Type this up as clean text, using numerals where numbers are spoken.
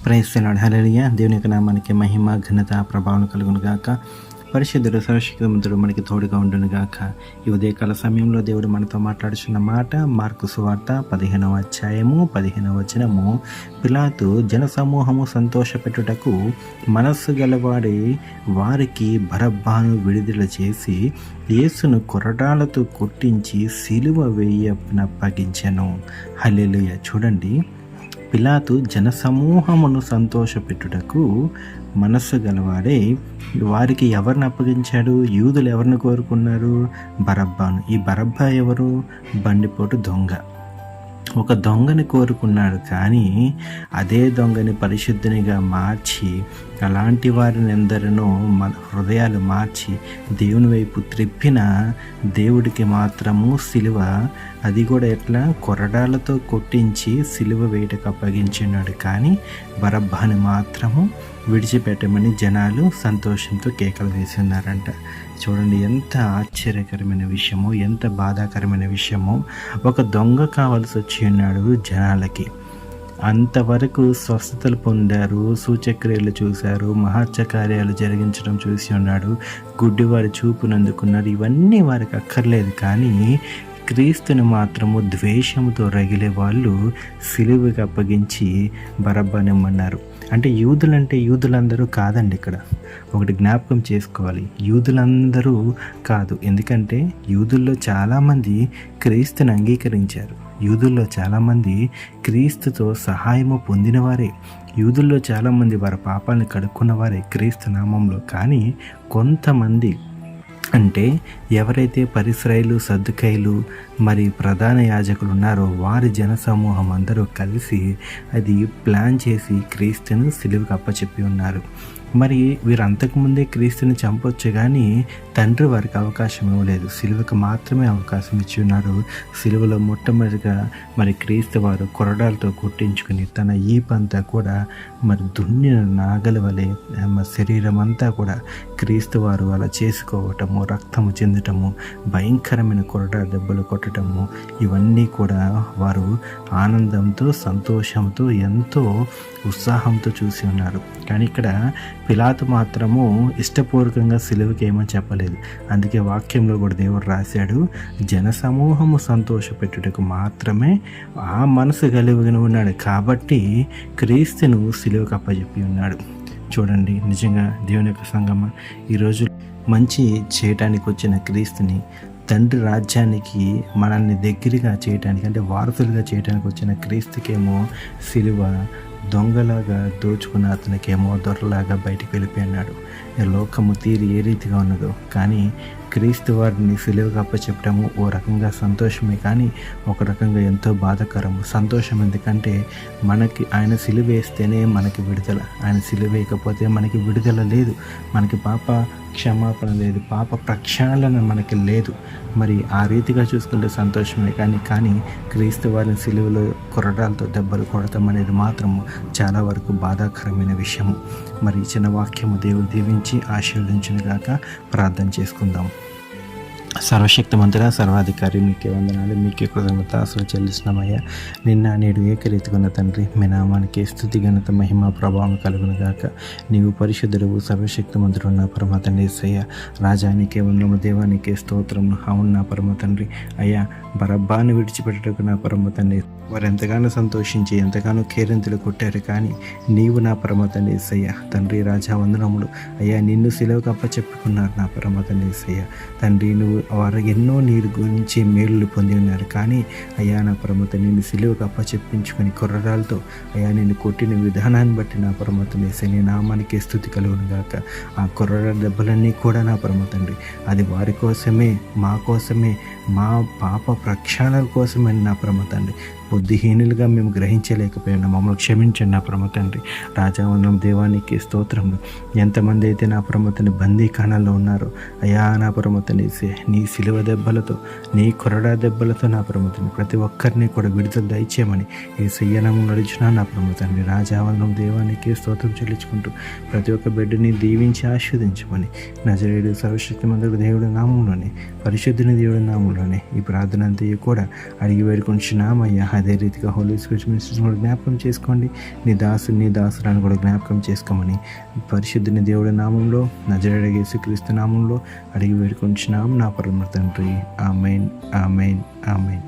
ప్రైస్తున్నాడు. హల్లెలూయా. దేవుని యొక్క నామానికి మహిమ, ఘనత, ప్రభావం కలుగును గాక. పరిశుద్ధుడు, సర్వశక్తిమంతుడు మనకి తోడుగా ఉండును గాక. ఈ ఉదయకాల సమయంలో దేవుడు మనతో మాట్లాడుచున్న మాట మార్కు సువార్త 15వ అధ్యాయము 15వ వచనము. పిలాతు జనసమూహము సంతోషపెట్టుటకు మనస్సు గలవాడి వారికి బరబ్బను విడుదల చేసి యేసును కొరడాలతో కొట్టించి సిలువ వేయనప్పగించెను. హల్లెలూయా. చూడండి, పిలాతు జనసమూహమును సంతోషపెట్టుటకు మనస్సు గలవాడే వారికి ఎవరిని అప్పగించాడు? యూదులు ఎవరిని కోరుకున్నారు? బరబ్బాను. ఈ బరబ్బా ఎవరు? బండిపోటు దొంగ. ఒక దొంగని కోరుకున్నాడు, కానీ అదే దొంగని పరిశుద్ధునిగా మార్చి అలాంటి వారిని ఎందరినో మన హృదయాలు మార్చి దేవుని వైపు త్రిప్పిన దేవుడికి మాత్రము సిలువ, అది కూడా ఎట్లా? కొరడాలతో కొట్టించి సిలువ వేయటకు అప్పగించినాడు. కానీ బరబ్బాని మాత్రము విడిచిపెట్టమని జనాలు సంతోషంతో కేకలు వేసి ఉన్నారంట. చూడండి, ఎంత ఆశ్చర్యకరమైన విషయమో, ఎంత బాధాకరమైన విషయమో. ఒక దొంగ కావాల్సి వచ్చి ఉన్నాడు జనాలకి. అంతవరకు స్వస్థతలు పొందారు, సూచక్రియలు చూశారు, మహత్య కార్యాలు జరిగించడం చూసి ఉన్నాడు, గుడ్డివారి చూపునందుకున్నారు. ఇవన్నీ వారికి అక్కర్లేదు. కానీ క్రీస్తుని మాత్రము ద్వేషముతో రగిలే వాళ్ళు సిలువకి అప్పగించి బరబ్బనిమ్మన్నారు. అంటే యూదులందరూ కాదండి. ఇక్కడ ఒకటి జ్ఞాపకం చేసుకోవాలి, యూదులందరూ కాదు. ఎందుకంటే యూదుల్లో చాలామంది క్రీస్తుని అంగీకరించారు, యూదుల్లో చాలామంది క్రీస్తుతో సహాయము పొందినవారే, యూదుల్లో చాలామంది వారి పాపాలను కడుక్కున్నవారే క్రీస్తు నామంలో. కానీ కొంతమంది, అంటే ఎవరైతే పరిసయ్యులు, సద్దుకయ్యులు, మరి ప్రధాన యాజకులు ఉన్నారో వారి జనసమూహం అందరూ కలిసి అది ప్లాన్ చేసి క్రీస్తును సిలువకు అప్పచెప్పి ఉన్నారు. మరి వీరు అంతకుముందే క్రీస్తుని చంపొచ్చు, కానీ తండ్రి వారికి అవకాశం ఇవ్వలేదు, సిలువకు మాత్రమే అవకాశం ఇచ్చి ఉన్నారు. సిలువలో మొట్టమొదటిగా మరి క్రీస్తు వారు కొరడాలతో కొట్టించుకుని తన ఈపంతా కూడా మరి దున్నిన నాగలి వలె శరీరం అంతా కూడా క్రీస్తు వారు అలా చేసుకోవటము, రక్తము చెందటము, భయంకరమైన కొరడా దెబ్బలు కొట్టడము, ఇవన్నీ కూడా వారు ఆనందంతో, సంతోషంతో, ఎంతో ఉత్సాహంతో చూసి ఉన్నారు. కానీ ఇక్కడ పిలాతు మాత్రము ఇష్టపూర్వకంగా సిలువకి ఏమని చెప్పలేదు. అందుకే వాక్యంలో కూడా దేవుడు రాశాడు, జనసమూహము సంతోషపెట్టుటకు మాత్రమే ఆ మనసు కలిగి ఉన్నాడు, కాబట్టి క్రీస్తును సిలువకు అప్పచెప్పి ఉన్నాడు. చూడండి, నిజంగా దేవుని యొక్క సంగమా, ఈరోజు మంచి చేయటానికి వచ్చిన క్రీస్తుని, తండ్రి రాజ్యానికి మనల్ని దగ్గరగా చేయటానికి, అంటే వారసులుగా చేయడానికి వచ్చిన క్రీస్తుకేమో సిలువ, దొంగలాగా దోచుకున్న అతనికేమో దొరలాగా బయటికి వెళ్ళిపోయినాడు. లోకము తీరి ఏ రీతిగా ఉన్నదో, కానీ క్రీస్తు వారిని సిలువకు అప్పచెప్పడము ఓ రకంగా సంతోషమే, కానీ ఒక రకంగా ఎంతో బాధాకరము. సంతోషం ఎందుకంటే మనకి ఆయన సిలువ వేస్తేనే మనకి విడుదల, ఆయన సిలువ వేయకపోతే మనకి విడుదల లేదు, మనకి పాప క్షమాపణ లేదు, పాప ప్రక్షాళన మనకి లేదు. మరి ఆ రీతిగా చూసుకుంటే సంతోషమే, కానీ క్రీస్తు వారిని సిలువలో కొరడాలతో దెబ్బలు కొడతాం అనేది మాత్రము చాలా వరకు బాధాకరమైన విషయము. మరి చిన్న వాక్యము దేవుడు దీవించి ఆశీర్వదించును గాక. ప్రార్థన చేసుకుందాం. సర్వశక్తిమంతుడా, సర్వాధికారి, మీకే వందనాలు, మీకే కృతజ్ఞత అసలు చెల్లిస్తున్నామయ్యా. నిన్న నేడు ఏకరీతికున్న తండ్రి, మీ నామానికి స్తుతి, ఘనత, మహిమ, ప్రభావం కలుగును గాక. నీవు పరిశుద్ధుడు, సర్వశక్తిమంతుడు నా పరమ తండ్రి యేసయ్య. రాజా నీకే వందనము, దేవానికే స్తోత్రము. అవును నా పరమ తండ్రి. అయ్యా, బరబ్బాను విడిచిపెట్టుటకు నా పరమ తండ్రి వారు ఎంతగానో సంతోషించి ఎంతగానో కేరింతలు కొట్టారు, కానీ నీవు నా పరమ తండ్రి యేసయ్య. తండ్రి రాజా వందనములు. అయ్యా, నిన్ను సిలువకు అప్పచెప్పుకున్నారు నా పరమ తండ్రి యేసయ్య. తండ్రి, నువ్వు వారు ఎన్నో నీరు గురించి మేలులు పొంది ఉన్నారు, కానీ అయ్యా నా పరమ తండ్రి, నిన్ను సిలువకు అప్పచెప్పించుకొని కొర్రడాలతో అయ్యా నిన్ను కొట్టిన విధానాన్ని బట్టి నా పరమ తండ్రి యేసయ్య, నీ నామానికి స్తుతి కలుగును గాక. ఆ కొర్రడ దెబ్బలన్నీ కూడా నా పరమ తండ్రి, అది వారి కోసమే, మా కోసమే, మా పాప ప్రక్షాళన కోసమే నా పరమ తండ్రి. బుద్ధిహీనులుగా మేము గ్రహించలేకపోయినా మమ్మల్ని క్షమించండి నా పరమ తండ్రి. రాజావందనం, దేవానికి స్తోత్రములు. ఎంతమంది అయితే నా పరమ తండ్రి బందీఖానాల్లో ఉన్నారో అయ్యా నా పరమ తండ్రి, నీ సిలువ దెబ్బలతో, నీ కొరడా దెబ్బలతో నా పరమ తండ్రి ప్రతి ఒక్కరిని కూడా విడుదల దయచేయమని ఈ సయ్యనము నడిచిన నా పరమ తండ్రి. రాజావందనం, దేవానికి స్తోత్రం చెల్లించుకుంటూ ప్రతి ఒక్క బిడ్డని దీవించి ఆశీర్వదించమని నజరేయుడు సర్వశక్తిమంతుడు దేవుడి నామంలోనే, పరిశుద్ధుని దేవుడి నామంలోనే ఈ ప్రార్థన అంతా కూడా అడిగి వేడుకుంటున్నామయ్యా. అదే రీతిగా హోలీ స్పిరిట్ మినిస్టర్స్ కూడా జ్ఞాపకం చేసుకోండి. నీ దాసురాన్ని కూడా జ్ఞాపకం చేసుకోమని పరిశుద్ధుని దేవుడి నామంలో, నజరేయుడైన యేసుక్రీస్తు నామంలో అడిగి వేడుకొంచున్నాం నా పరమ తండ్రి. ఆమేన్, ఆమేన్, ఆమేన్.